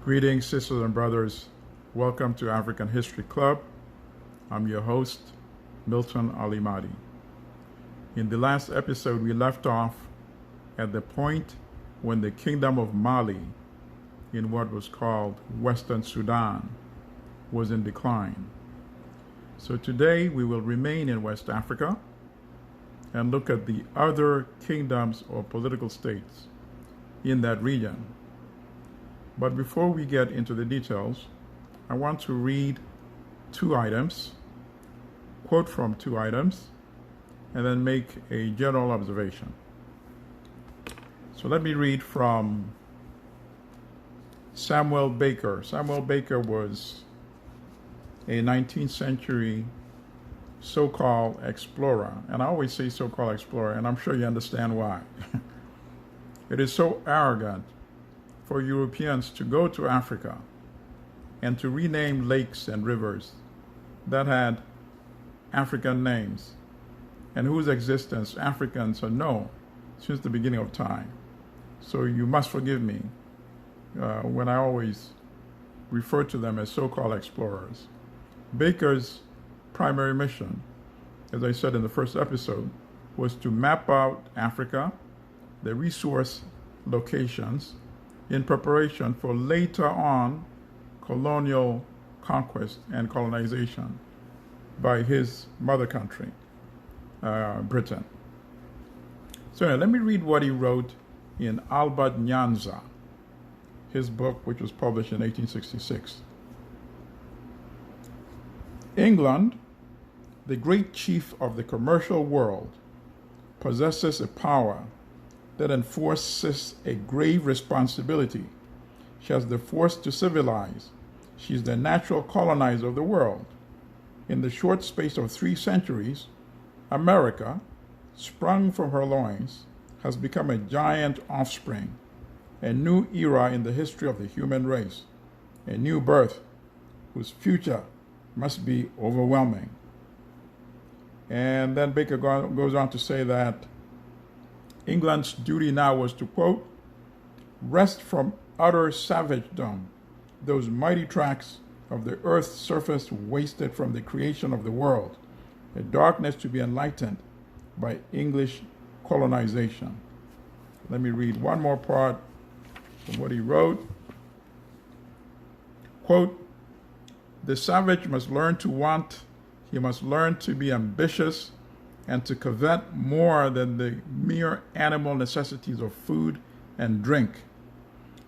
Greetings, sisters and brothers. Welcome to African History Club. I'm your host, Milton Alimadi. In the last episode, we left off at the point when the Kingdom of Mali, in what was called Western Sudan, was in decline. So today we will remain in West Africa and look at the other kingdoms or political states in that region. But before we get into the details, I want to read quote from two items, and then make a general observation. So let me read from Samuel Baker. Samuel Baker was a 19th century so-called explorer. And I always say so-called explorer, and I'm sure you understand why. It is so arrogant for Europeans to go to Africa and to rename lakes and rivers that had African names and whose existence Africans have known since the beginning of time. So you must forgive me when I always refer to them as so-called explorers. Baker's primary mission, as I said in the first episode, was to map out Africa, the resource locations, in preparation for later on colonial conquest and colonization by his mother country, Britain. So let me read what he wrote in Albert Nyanza, his book, which was published in 1866. England, the great chief of the commercial world, possesses a power that enforces a grave responsibility. She has the force to civilize. She is the natural colonizer of the world. In the short space of 3 centuries, America, sprung from her loins, has become a giant offspring, a new era in the history of the human race, a new birth whose future must be overwhelming. And then Baker goes on to say that England's duty now was to, quote, wrest from utter savagedom those mighty tracts of the earth's surface wasted from the creation of the world, a darkness to be enlightened by English colonization. Let me read one more part from what he wrote. Quote, the savage must learn to want, he must learn to be ambitious, and to covet more than the mere animal necessities of food and drink.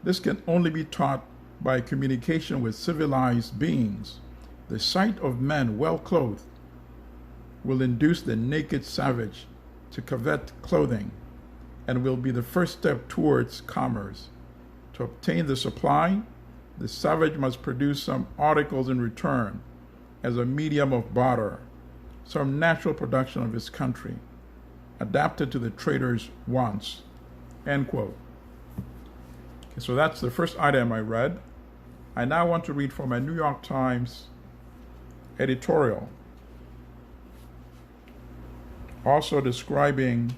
This can only be taught by communication with civilized beings. The sight of men well clothed will induce the naked savage to covet clothing and will be the first step towards commerce. To obtain the supply, the savage must produce some articles in return as a medium of barter, some natural production of his country, adapted to the trader's wants, end quote. Okay, so that's the first item I read. I now want to read from a New York Times editorial, also describing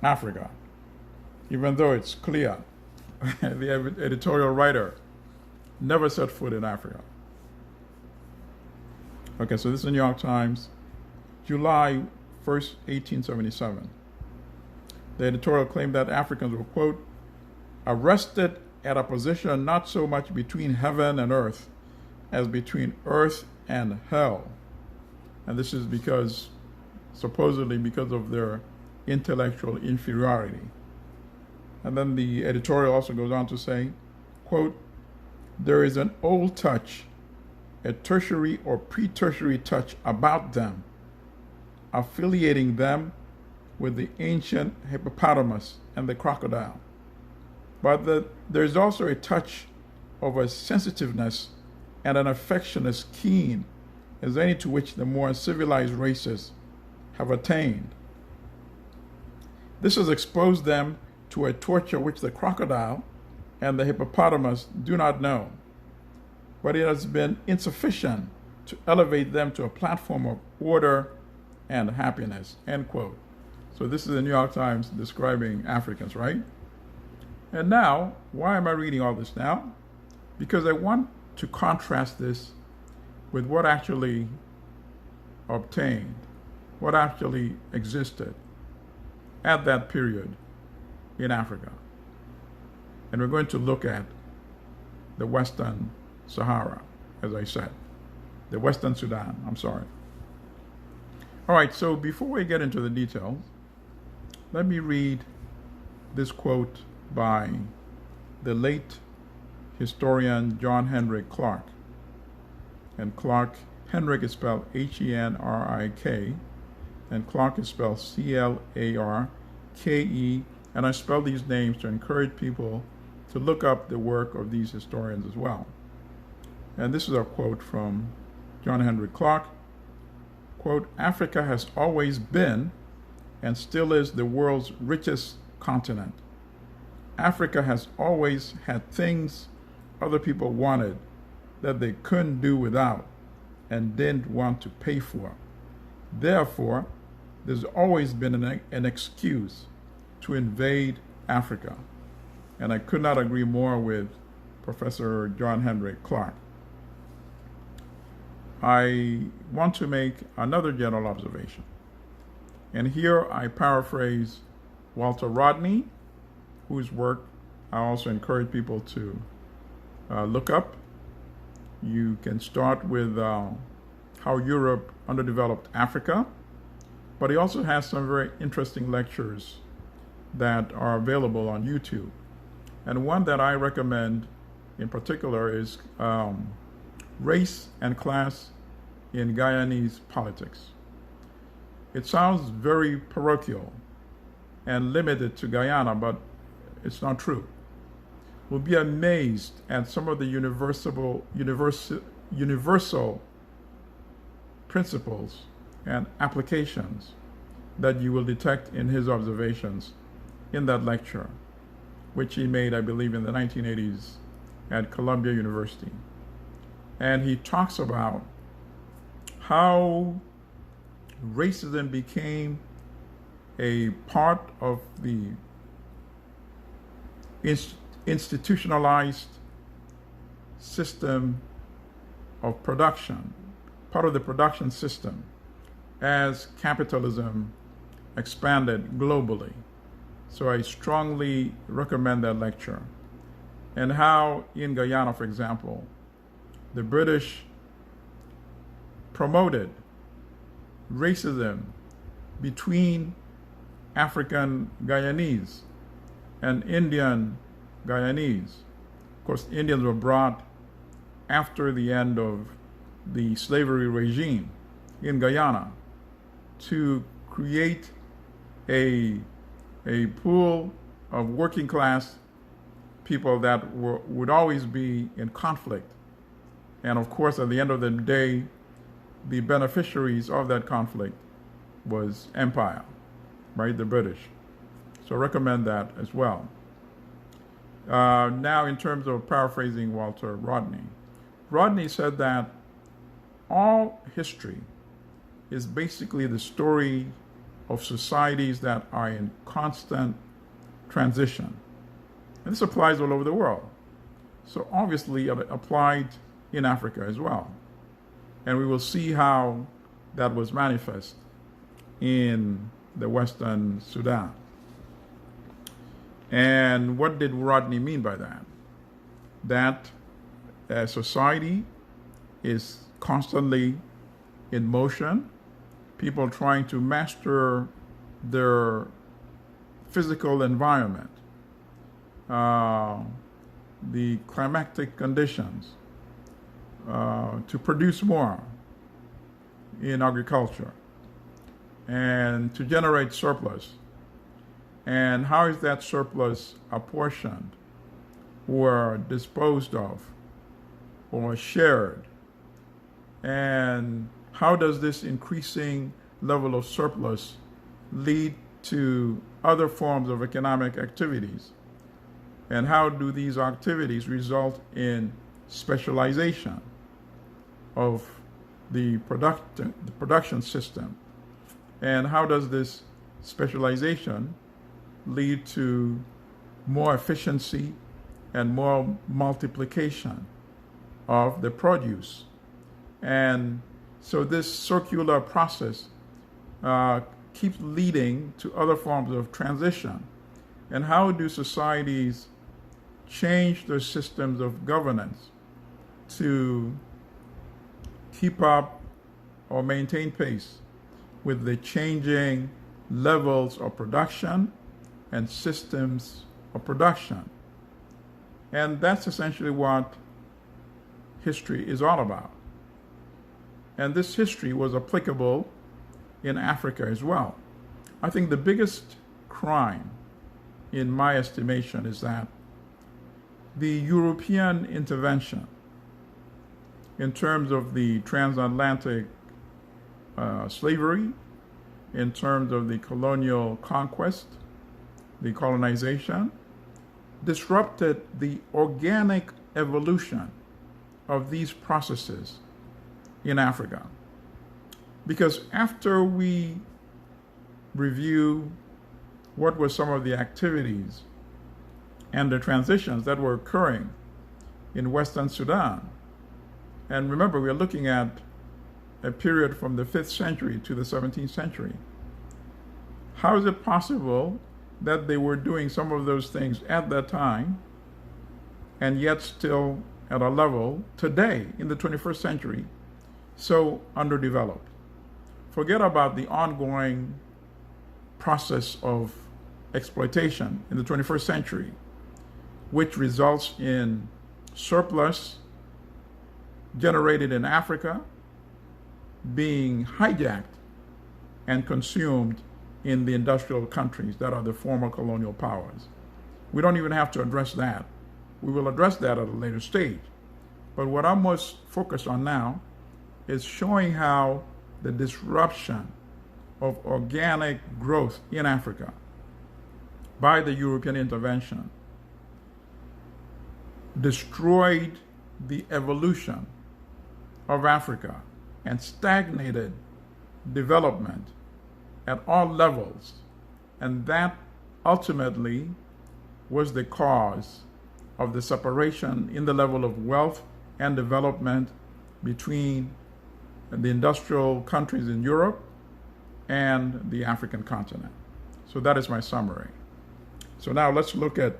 Africa, even though it's clear the editorial writer never set foot in Africa. Okay, so this is the New York Times, July 1st, 1877. The editorial claimed that Africans were, quote, arrested at a position not so much between heaven and earth as between earth and hell. And this is supposedly because of their intellectual inferiority. And then the editorial also goes on to say, quote, there is an old touch, a tertiary or pre-tertiary touch about them, affiliating them with the ancient hippopotamus and the crocodile. But there's also a touch of a sensitiveness and an affection as keen as any to which the more civilized races have attained. This has exposed them to a torture which the crocodile and the hippopotamus do not know, but it has been insufficient to elevate them to a platform of order and happiness, end quote. So this is the New York Times describing Africans, right? And now, why am I reading all this now? Because I want to contrast this with what actually obtained, what actually existed at that period in Africa. And we're going to look at the Western Sahara, as I said, the Western Sudan, I'm sorry. All right, so before we get into the details, let me read this quote by the late historian John Henrik Clarke. And Clarke, Henrik is spelled Henrik, and Clarke is spelled Clarke, and I spell these names to encourage people to look up the work of these historians as well. And this is a quote from John Henrik Clarke. Quote, "Africa has always been and still is the world's richest continent. Africa has always had things other people wanted that they couldn't do without and didn't want to pay for. Therefore, there's always been an excuse to invade Africa." And I could not agree more with Professor John Henrik Clarke. I want to make another general observation. And here I paraphrase Walter Rodney, whose work I also encourage people to look up. You can start with how Europe underdeveloped Africa, but he also has some very interesting lectures that are available on YouTube. And one that I recommend in particular is Race and Class in Guyanese Politics. It sounds very parochial and limited to Guyana, but it's not true. We'll be amazed at some of the universal principles and applications that you will detect in his observations in that lecture, which he made, I believe, in the 1980s at Columbia University. And he talks about how racism became a part of the institutionalized system of production, part of the production system, as capitalism expanded globally. So I strongly recommend that lecture. And how in Guyana, for example, the British promoted racism between African Guyanese and Indian Guyanese. Of course, Indians were brought after the end of the slavery regime in Guyana to create a pool of working class people that would always be in conflict. And of course, at the end of the day, the beneficiaries of that conflict was empire, right? The British. So I recommend that as well. Now, in terms of paraphrasing Walter Rodney, Rodney said that all history is basically the story of societies that are in constant transition. And this applies all over the world. So obviously it applied in Africa as well. And we will see how that was manifest in the Western Sudan. And what did Rodney mean by that? That society is constantly in motion, people trying to master their physical environment, the climatic conditions, to produce more in agriculture and to generate surplus. And how is that surplus apportioned or disposed of or shared? And how does this increasing level of surplus lead to other forms of economic activities? And how do these activities result in specialization of the production system? And how does this specialization lead to more efficiency, and more multiplication of the produce. And so this circular process keeps leading to other forms of transition. And how do societies change their systems of governance to keep up or maintain pace with the changing levels of production and systems of production? And that's essentially what history is all about. And this history was applicable in Africa as well. I think the biggest crime, in my estimation, is that the European intervention in terms of the transatlantic slavery, in terms of the colonial conquest, the colonization, disrupted the organic evolution of these processes in Africa. Because after we review what were some of the activities and the transitions that were occurring in Western Sudan, and remember, we're looking at a period from the 5th century to the 17th century. How is it possible that they were doing some of those things at that time and yet still at a level today in the 21st century so underdeveloped? Forget about the ongoing process of exploitation in the 21st century, which results in surplus generated in Africa being hijacked and consumed in the industrial countries that are the former colonial powers. We don't even have to address that. We will address that at a later stage. But what I'm most focused on now is showing how the disruption of organic growth in Africa by the European intervention destroyed the evolution of Africa and stagnated development at all levels. And that ultimately was the cause of the separation in the level of wealth and development between the industrial countries in Europe and the African continent. So that is my summary. So now let's look at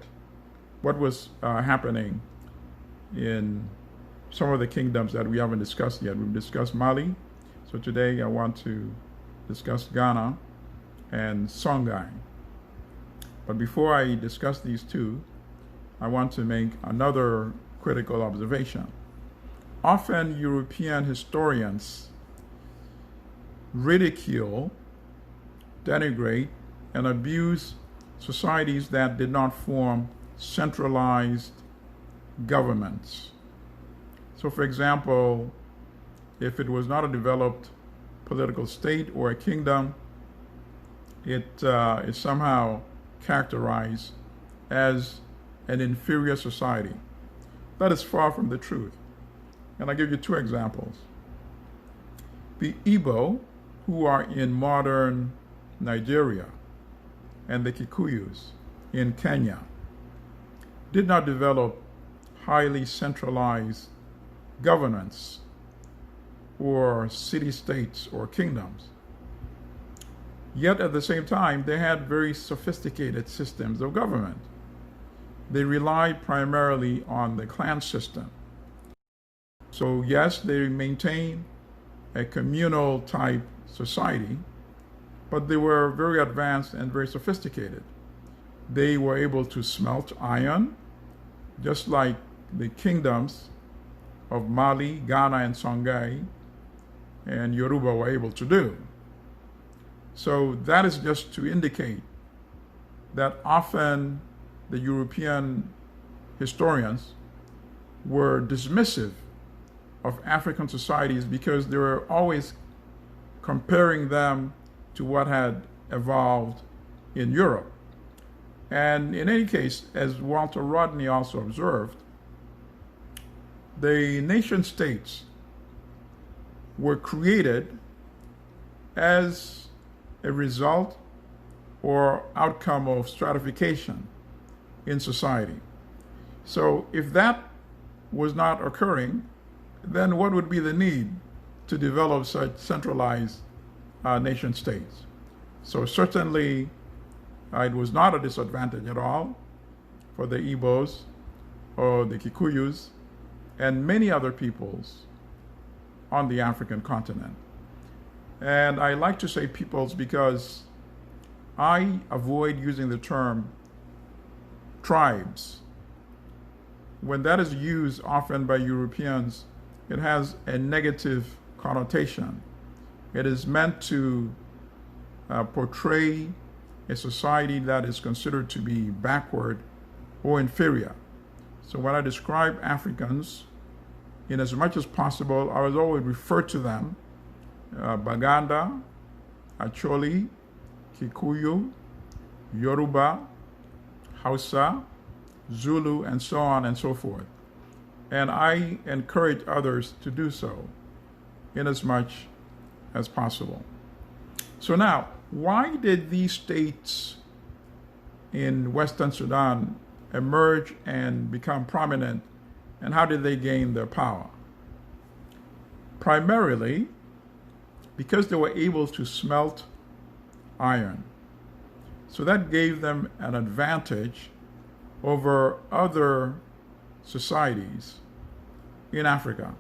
what was happening in some of the kingdoms that we haven't discussed yet. We've discussed Mali. So today I want to discuss Ghana and Songhai. But before I discuss these two, I want to make another critical observation. Often European historians ridicule, denigrate, and abuse societies that did not form centralized governments. So for example, if it was not a developed political state or a kingdom, it is somehow characterized as an inferior society. That is far from the truth. And I'll give you two examples. The Igbo, who are in modern Nigeria, and the Kikuyus in Kenya, did not develop highly centralized governance or city-states or kingdoms. Yet at the same time, they had very sophisticated systems of government. They relied primarily on the clan system. So yes, they maintained a communal type society, but they were very advanced and very sophisticated. They were able to smelt iron, just like the kingdoms of Mali, Ghana, and Songhai, and Yoruba were able to do. So that is just to indicate that often the European historians were dismissive of African societies because they were always comparing them to what had evolved in Europe. And in any case, as Walter Rodney also observed, the nation states were created as a result or outcome of stratification in society. So if that was not occurring, then what would be the need to develop such centralized nation states? So certainly it was not a disadvantage at all for the Igbos or the Kikuyus and many other peoples on the African continent. And I like to say peoples because I avoid using the term tribes. When that is used often by Europeans, it has a negative connotation. It is meant to portray a society that is considered to be backward or inferior. So when I describe Africans, in as much as possible, I was always refer to them Baganda, Acholi, Kikuyu, Yoruba, Hausa, Zulu, and so on and so forth. And I encourage others to do so in as much as possible. So now, why did these states in Western Sudan emerge and become prominent, and how did they gain their power? Primarily because they were able to smelt iron. So that gave them an advantage over other societies in Africa,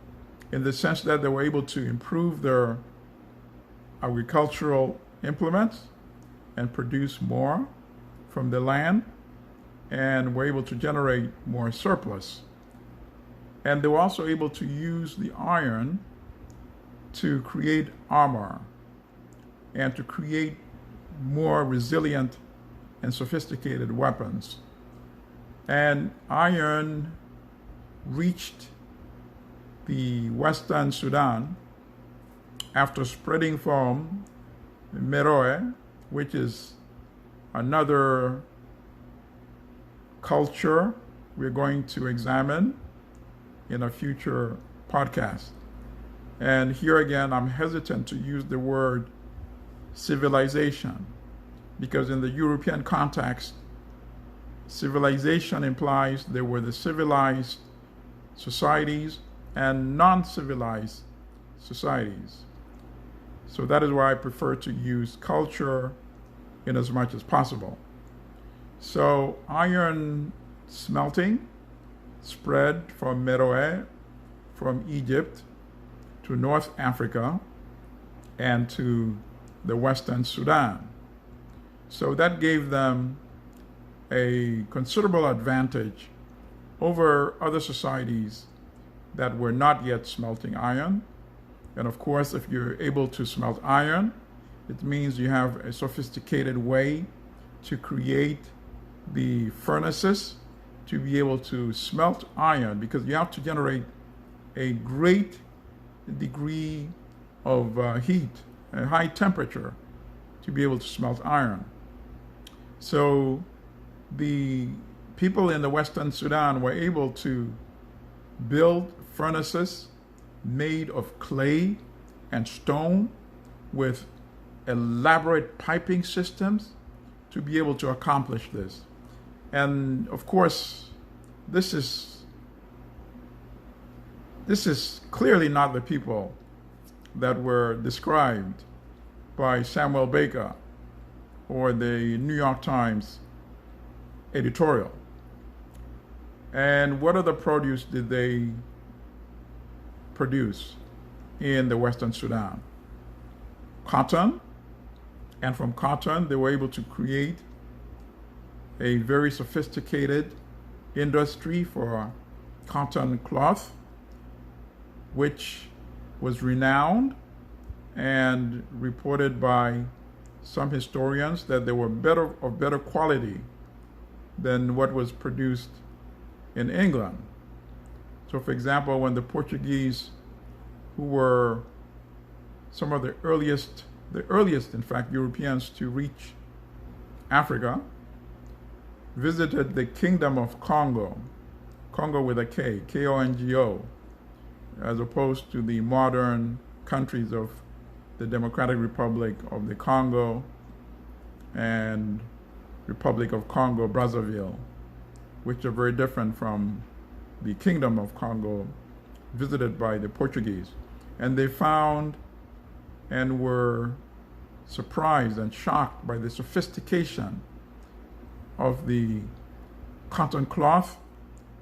in the sense that they were able to improve their agricultural implements and produce more from the land, and were able to generate more surplus. And they were also able to use the iron to create armor and to create more resilient and sophisticated weapons. And iron reached the Western Sudan after spreading from Meroe, which is another culture we're going to examine in a future podcast. And here again, I'm hesitant to use the word civilization, because in the European context, civilization implies there were the civilized societies and non-civilized societies. So that is why I prefer to use culture in as much as possible. So iron smelting spread from Meroe, from Egypt, to North Africa and to the Western Sudan. So that gave them a considerable advantage over other societies that were not yet smelting iron. And of course, if you're able to smelt iron, it means you have a sophisticated way to create the furnaces to be able to smelt iron, because you have to generate a great degree of heat, a high temperature, to be able to smelt iron. So the people in the Western Sudan were able to build furnaces made of clay and stone with elaborate piping systems to be able to accomplish this. And of course, this is clearly not the people that were described by Samuel Baker or the New York Times editorial. And what other produce did they produce in the Western Sudan? Cotton. And from cotton, they were able to create a very sophisticated industry for cotton cloth, which was renowned and reported by some historians that they were of better quality than what was produced in England. So for example, when the Portuguese, who were some of the earliest in fact Europeans to reach Africa, visited the Kingdom of Congo, Congo with a K, Kongo, as opposed to the modern countries of the Democratic Republic of the Congo and Republic of Congo, Brazzaville. which are very different from the Kingdom of Congo visited by the Portuguese. And they found and were surprised and shocked by the sophistication of the cotton cloth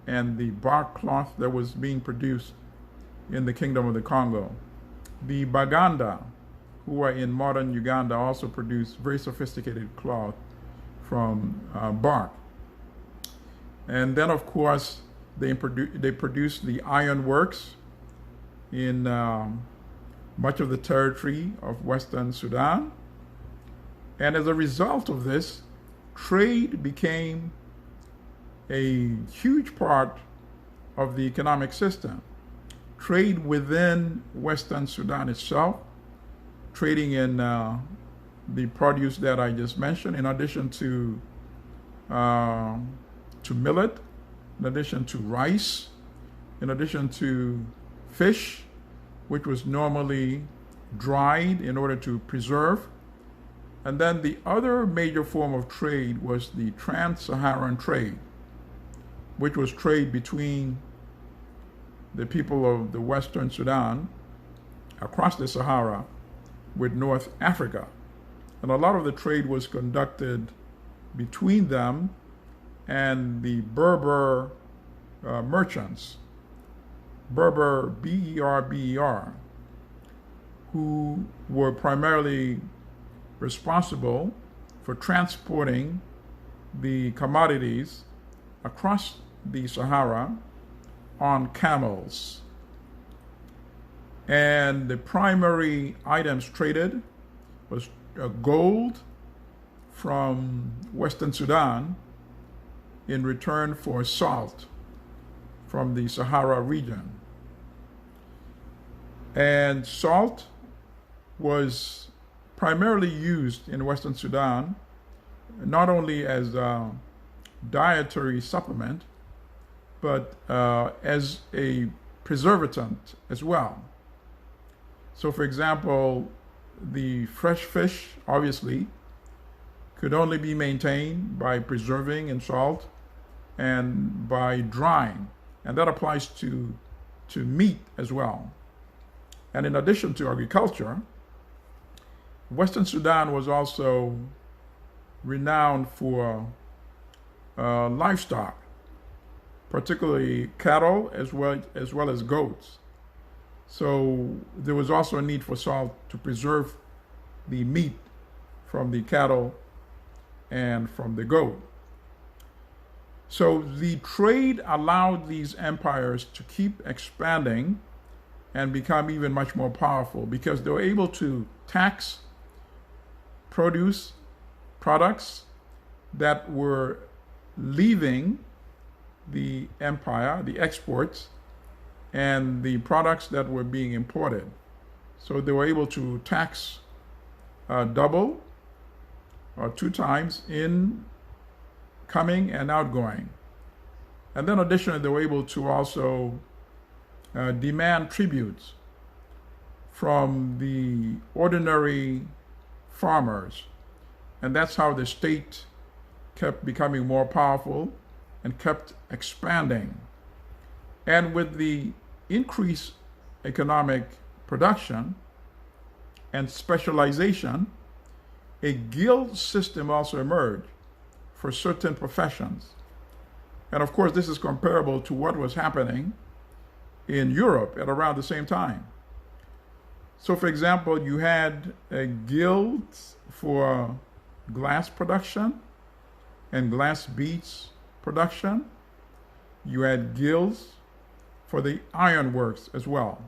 and the bark cloth that was being produced in the Kingdom of the Congo. The Baganda, who are in modern Uganda, also produce very sophisticated cloth from bark. And then, of course, they produced the iron works in much of the territory of Western Sudan. And as a result of this, trade became a huge part of the economic system. Trade within Western Sudan itself, trading in the produce that I just mentioned, in addition to millet, in addition to rice, in addition to fish, which was normally dried in order to preserve. And then the other major form of trade was the trans-Saharan trade, which was trade between the people of the Western Sudan across the Sahara with North Africa. And a lot of the trade was conducted between them and the Berber merchants, Berber, B-E-R-B-E-R, who were primarily responsible for transporting the commodities across the Sahara on camels. And the primary items traded was gold from Western Sudan in return for salt from the Sahara region. And salt was primarily used in Western Sudan not only as a dietary supplement, but as a preservative as well. So, for example, the fresh fish, obviously, could only be maintained by preserving in salt and by drying. And that applies to meat as well. And in addition to agriculture, Western Sudan was also renowned for livestock, particularly cattle as well as goats. So there was also a need for salt to preserve the meat from the cattle and from the goat. So the trade allowed these empires to keep expanding and become even much more powerful because they were able to tax products that were leaving the empire, the exports, and the products that were being imported. So they were able to tax double or 2 times in coming and outgoing. And then additionally, they were able to also demand tributes from the ordinary farmers. And that's how the state kept becoming more powerful and kept expanding. And with the increased economic production and specialization, a guild system also emerged for certain professions. And of course, this is comparable to what was happening in Europe at around the same time. So, for example, you had a guild for glass production and glass beads production. You had guilds for the ironworks as well.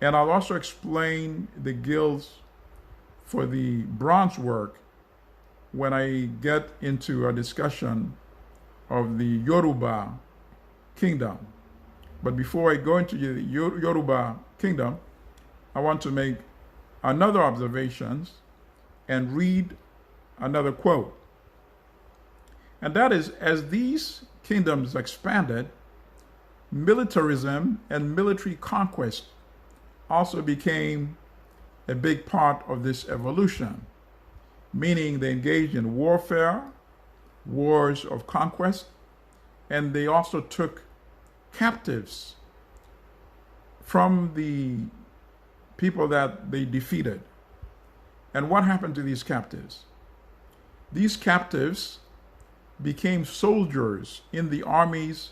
And I'll also explain the guilds for the bronze work when I get into a discussion of the Yoruba kingdom. But before I go into the Yoruba kingdom, I want to make another observation and read another quote. And that is, as these kingdoms expanded, militarism and military conquest also became a big part of this evolution, meaning they engaged in warfare, wars of conquest, and they also took captives from the people that they defeated. And what happened to these captives? These captives became soldiers in the armies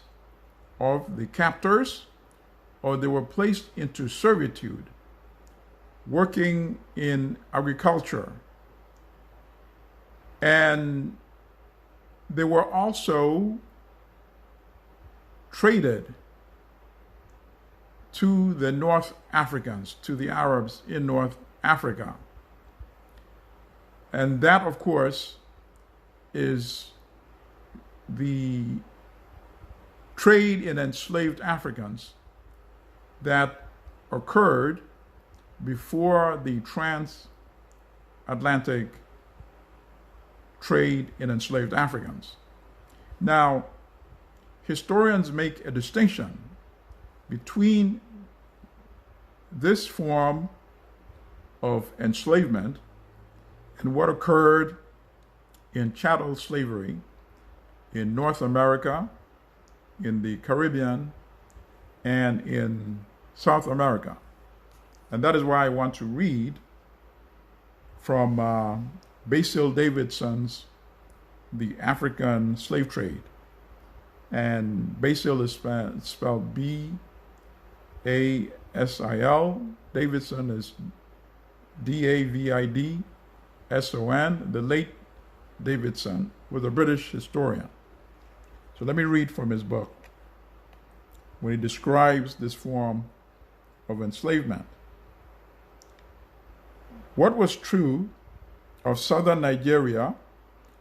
of the captors, or they were placed into servitude, working in agriculture. And they were also traded to the North Africans, to the Arabs in North Africa. And that, of course, is the trade in enslaved Africans that occurred before the transatlantic trade in enslaved Africans. Now, historians make a distinction between this form of enslavement and what occurred in chattel slavery in North America, in the Caribbean, and in South America. And that is why I want to read from Basil Davidson's The African Slave Trade. And Basil is spelled B-A-S-I-L. Davidson is D-A-V-I-D-S-O-N. The late Davidson was a British historian. So let me read from his book when he describes this form of enslavement. What was true of southern Nigeria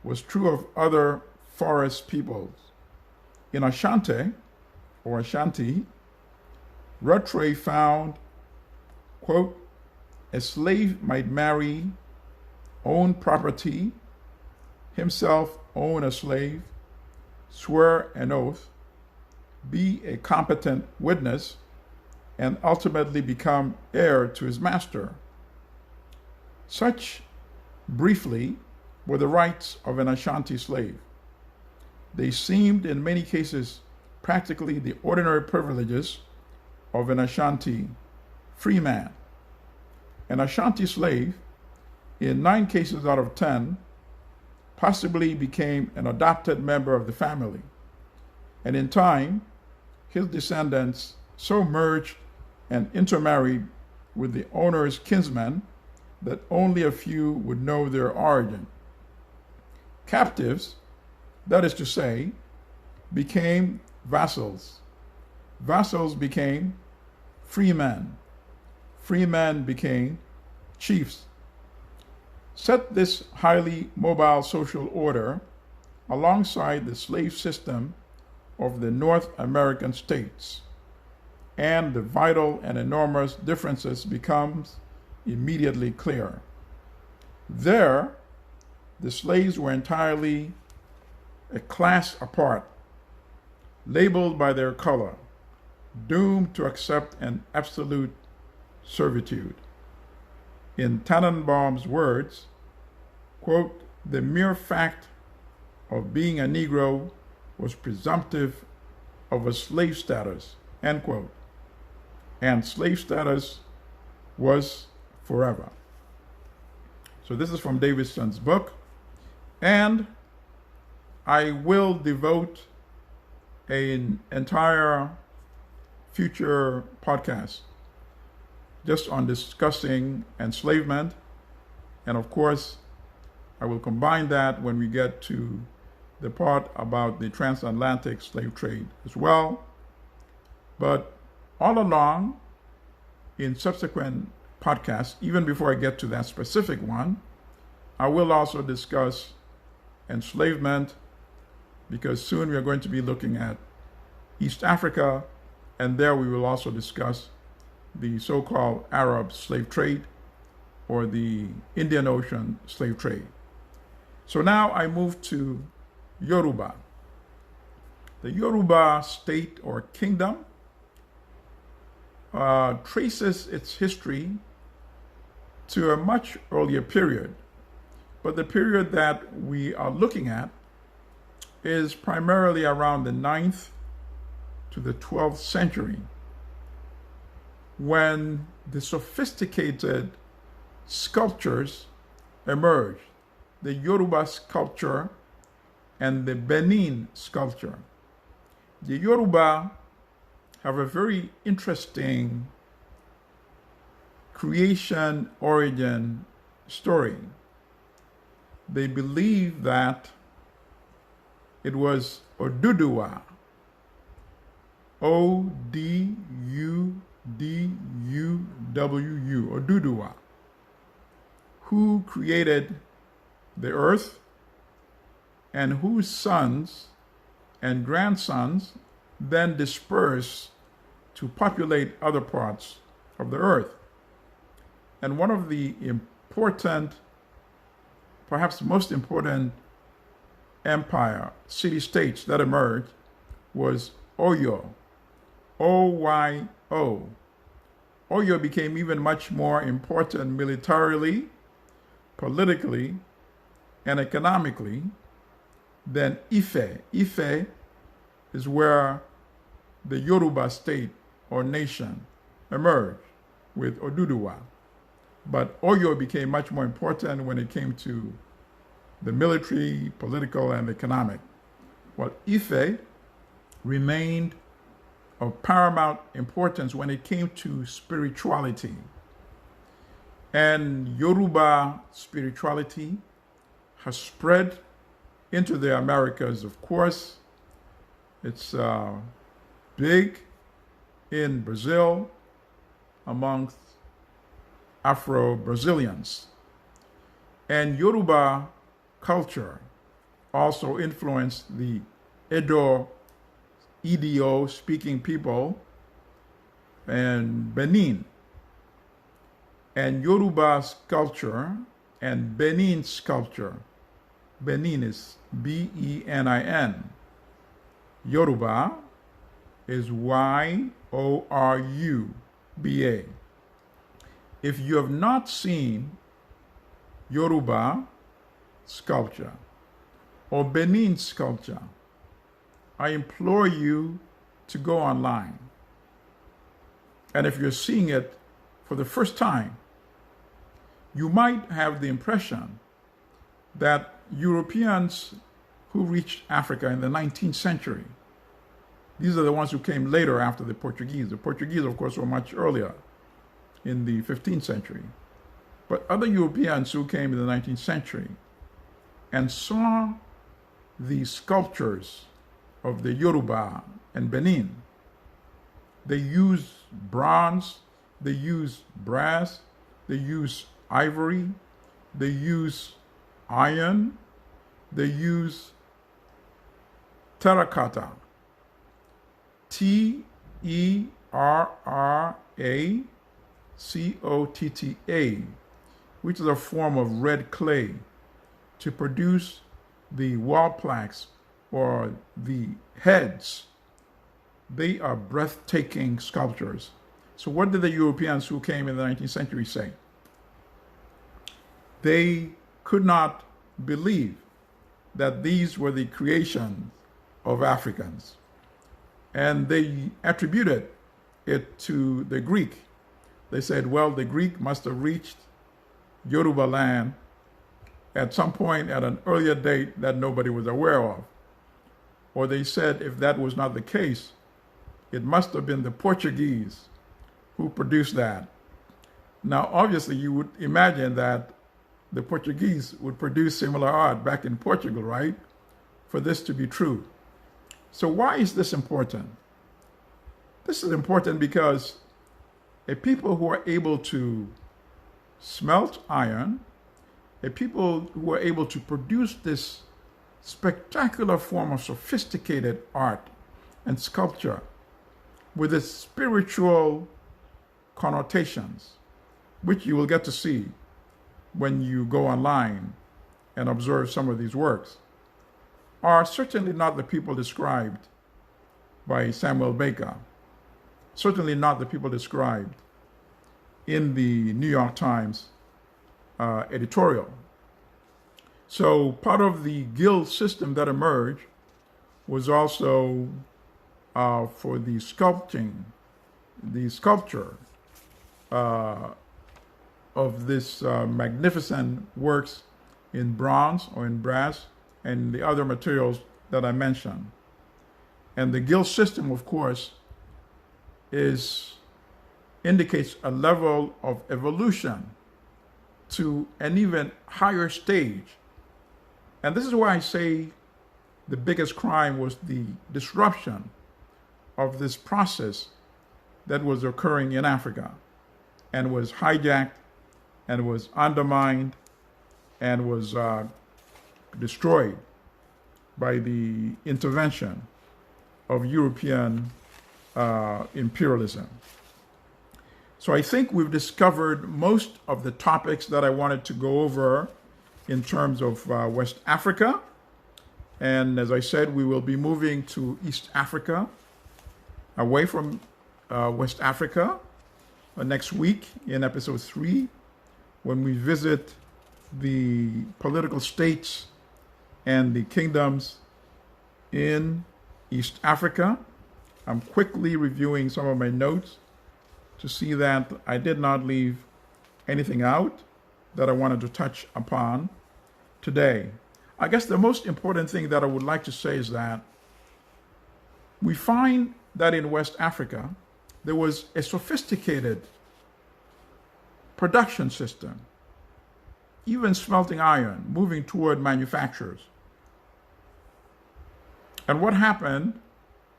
was true of other forest peoples. In Ashanti, or Ashanti, Rattray found, quote, a slave might marry, own property, himself own a slave, swear an oath, be a competent witness, and ultimately become heir to his master. Such, briefly, were the rights of an Ashanti slave. They seemed, in many cases, practically the ordinary privileges of an Ashanti freeman. An Ashanti slave, in 9 cases out of 10, possibly became an adopted member of the family. And in time, his descendants so merged and intermarried with the owner's kinsmen that only a few would know their origin. Captives, that is to say, became vassals. Vassals became freemen. Freemen became chiefs. Set this highly mobile social order alongside the slave system of the North American states, and the vital and enormous differences becomes immediately clear. There, the slaves were entirely a class apart, labeled by their color, doomed to accept an absolute servitude. In Tannenbaum's words, quote, the mere fact of being a Negro was presumptive of a slave status, end quote. And slave status was forever. So this is from Davidson's book, and I will devote an entire future podcast just on discussing enslavement. And of course, I will combine that when we get to the part about the transatlantic slave trade as well. But all along, in subsequent podcasts, even before I get to that specific one, I will also discuss enslavement, because soon we are going to be looking at East Africa, and there we will also discuss the so-called Arab slave trade or the Indian Ocean slave trade. So now I move to Yoruba. The Yoruba state or kingdom traces its history to a much earlier period, but the period that we are looking at is primarily around the 9th to the 12th century, when the sophisticated sculptures emerged, the Yoruba sculpture and the Benin sculpture. The Yoruba have a very interesting creation origin story. They believe that it was Oduduwa, O-D-U-D-U-W-U, Oduduwa, who created the earth and whose sons and grandsons then dispersed to populate other parts of the earth. And one of the important, perhaps most important empire, city-states that emerged was Oyo, O-Y-O. Oyo became even much more important militarily, politically, and economically than Ife. Ife is where the Yoruba state or nation emerged with Oduduwa. But Oyo became much more important when it came to the military, political, and economic. While Ife remained of paramount importance when it came to spirituality. And Yoruba spirituality has spread into the Americas, of course. It's big in Brazil amongst Afro-Brazilians. And Yoruba culture also influenced the Edo speaking people and Benin. And Yoruba culture and Benin culture. Benin is B-E-N-I-N. Yoruba is Y-O-R-U-B-A. If you have not seen Yoruba sculpture or Benin sculpture, I implore you to go online. And if you're seeing it for the first time, you might have the impression that Europeans who reached Africa in the 19th century, these are the ones who came later after the Portuguese. The Portuguese, of course, were much earlier in the 15th century. But other Europeans who came in the 19th century and saw the sculptures of the Yoruba and Benin, they used bronze, they used brass, they used ivory, they used iron, they used terracotta, T-E-R-R-A-C-O-T-T-A, which is a form of red clay, to produce the wall plaques or the heads. They are breathtaking sculptures. So what did the Europeans who came in the 19th century say? They could not believe that these were the creations of Africans. And they attributed it to the Greek. They said, well, the Greek must have reached Yoruba land at some point at an earlier date that nobody was aware of. Or they said, if that was not the case, it must have been the Portuguese who produced that. Now, obviously, you would imagine that the Portuguese would produce similar art back in Portugal, right? For this to be true. So why is this important? This is important because a people who are able to smelt iron, a people who are able to produce this spectacular form of sophisticated art and sculpture with its spiritual connotations, which you will get to see when you go online and observe some of these works, are certainly not the people described by Samuel Baker, certainly not the people described in the New York Times editorial. So part of the guild system that emerged was also for the sculpture of this magnificent works in bronze or in brass and the other materials that I mentioned. And the guild system, of course, indicates a level of evolution to an even higher stage. And this is why I say the biggest crime was the disruption of this process that was occurring in Africa and was hijacked and was undermined and was destroyed by the intervention of European imperialism. So I think we've discovered most of the topics that I wanted to go over in terms of West Africa. And as I said, we will be moving to East Africa, away from West Africa, next week in episode 3, when we visit the political states and the kingdoms in East Africa. I'm quickly reviewing some of my notes to see that I did not leave anything out that I wanted to touch upon today. I guess the most important thing that I would like to say is that we find that in West Africa, there was a sophisticated production system, even smelting iron, moving toward manufacturers. And what happened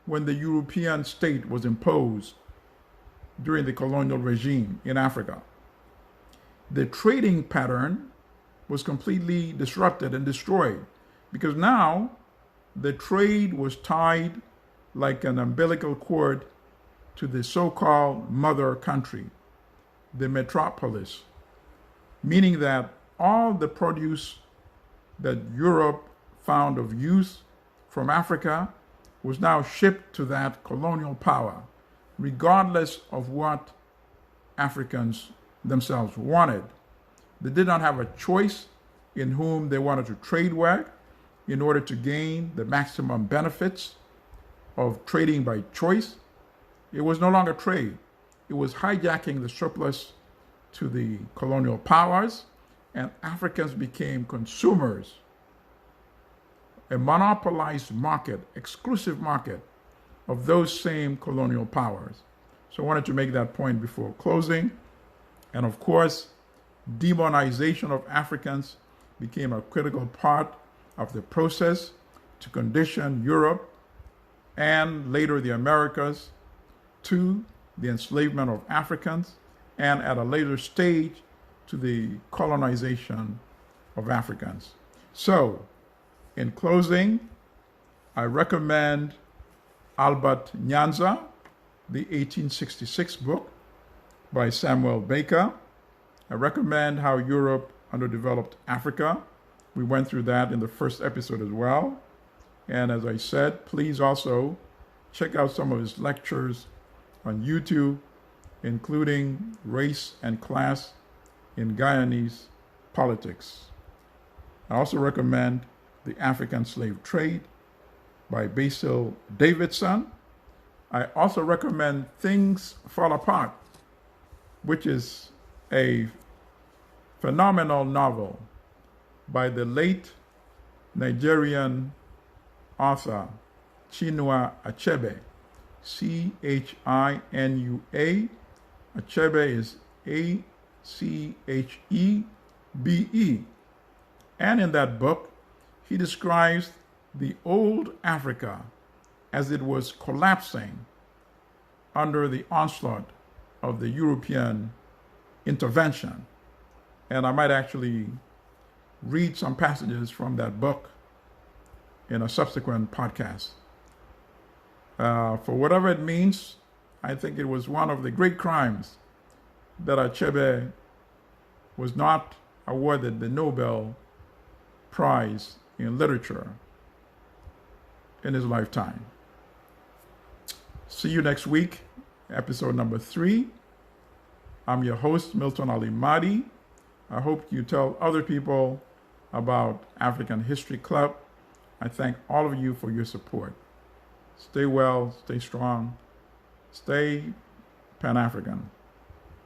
when the European state was imposed during the colonial regime in Africa? The trading pattern was completely disrupted and destroyed, because now the trade was tied like an umbilical cord to the so-called mother country, the metropolis, meaning that all the produce that Europe found of use from Africa was now shipped to that colonial power, regardless of what Africans themselves wanted. They did not have a choice in whom they wanted to trade with in order to gain the maximum benefits of trading by choice. It was no longer trade. It was hijacking the surplus to the colonial powers, and Africans became consumers, a monopolized market, exclusive market of those same colonial powers. So I wanted to make that point before closing. And of course, demonization of Africans became a critical part of the process to condition Europe and later the Americas to the enslavement of Africans, and at a later stage to the colonization of Africans. So, in closing, I recommend Albert Nyanza, the 1866 book by Samuel Baker. I recommend How Europe Underdeveloped Africa. We went through that in the first episode as well. And as I said, please also check out some of his lectures on YouTube, including Race and Class in Guyanese Politics. I also recommend The African Slave Trade by Basil Davidson. I also recommend Things Fall Apart, which is a phenomenal novel by the late Nigerian author Chinua Achebe, Chinua. Achebe is Achebe. And in that book, he describes the old Africa as it was collapsing under the onslaught of the European intervention. And I might actually read some passages from that book in a subsequent podcast. For whatever it means, I think it was one of the great crimes that Achebe was not awarded the Nobel Prize in Literature in his lifetime. See you next week, episode number 3. I'm your host, Milton Ali Mahdi. I hope you tell other people about African History Club I thank all of you for your support. Stay well, stay strong, stay Pan-African.